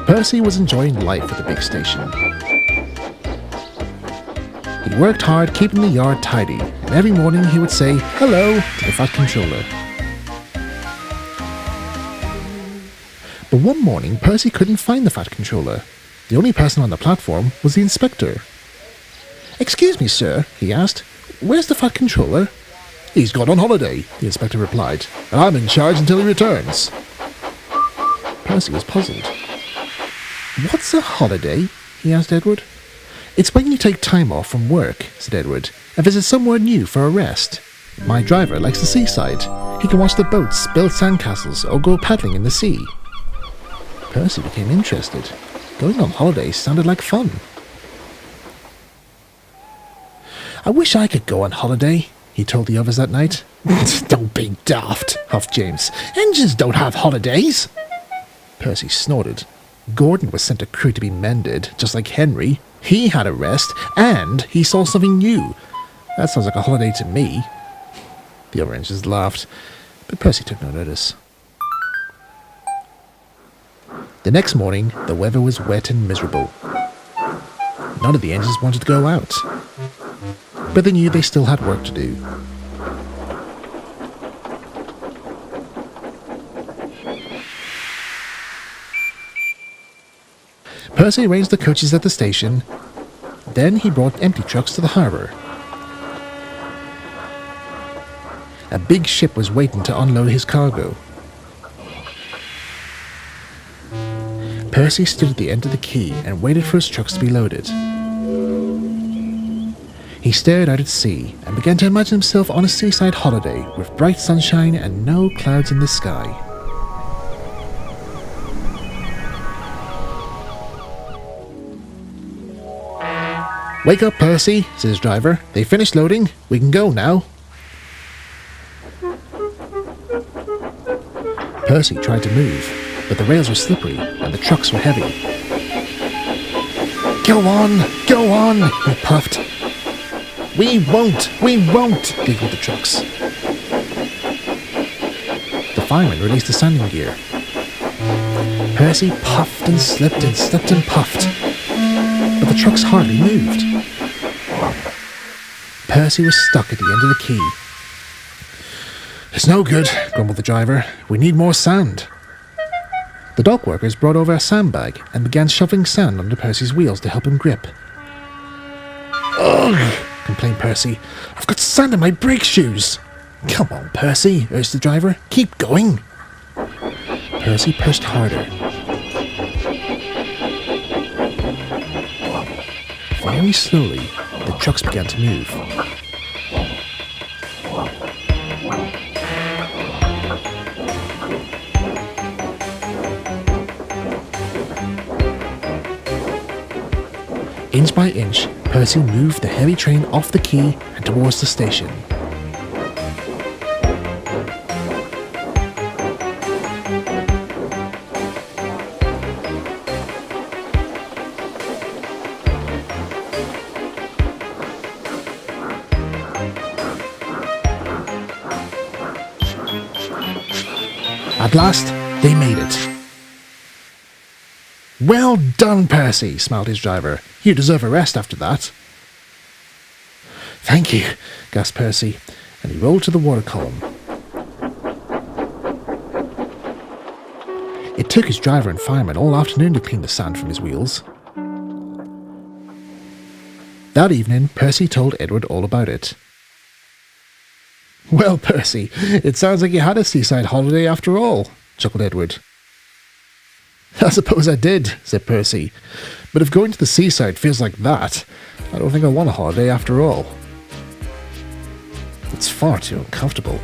Percy was enjoying life at the big station. He worked hard keeping the yard tidy, and every morning he would say hello to the Fat Controller. But one morning Percy couldn't find the Fat Controller. The only person on the platform was the inspector. "Excuse me, sir," he asked, "where's the Fat Controller?" "He's gone on holiday," the inspector replied, "and I'm in charge until he returns." Percy was puzzled. "What's a holiday?" he asked Edward. "It's when you take time off from work," said Edward, "and visit somewhere new for a rest. My driver likes the seaside. He can watch the boats build sandcastles or go paddling in the sea." Percy became interested. Going on holiday sounded like fun. "I wish I could go on holiday," he told the others that night. "Don't be daft," huffed James. "Engines don't have holidays." Percy snorted. Gordon was sent a crew to be mended, just like Henry. He had a rest, and he saw something new. That sounds like a holiday to me. The other engines laughed, but Percy took no notice. The next morning, the weather was wet and miserable. None of the engines wanted to go out, but they knew they still had work to do. Percy arranged the coaches at the station. Then he brought empty trucks to the harbour. A big ship was waiting to unload his cargo. Percy stood at the end of the quay and waited for his trucks to be loaded. He stared out at sea and began to imagine himself on a seaside holiday with bright sunshine and no clouds in the sky. "Wake up, Percy," said his driver. "They finished loading. We can go now." Percy tried to move, but the rails were slippery and the trucks were heavy. Go on, he puffed. We won't, giggled the trucks. The fireman released the sanding gear. Percy puffed and slipped and puffed, but the trucks hardly moved. Percy was stuck at the end of the quay. "It's no good," grumbled the driver. "We need more sand." The dock workers brought over a sandbag and began shoveling sand under Percy's wheels to help him grip. "Ugh," complained Percy. "I've got sand in my brake shoes." "Come on, Percy," urged the driver. "Keep going." Percy pushed harder. Very slowly, the trucks began to move. Inch by inch, Percy moved the heavy train off the quay and towards the station. At last, they made it. "Well done, Percy," smiled his driver. "You deserve a rest after that." "Thank you," gasped Percy, and he rolled to the water column. It took his driver and fireman all afternoon to clean the sand from his wheels. That evening, Percy told Edward all about it. "Well, Percy, it sounds like you had a seaside holiday after all," chuckled Edward. "I suppose I did," said Percy. "But if going to the seaside feels like that, I don't think I want a holiday after all. It's far too uncomfortable."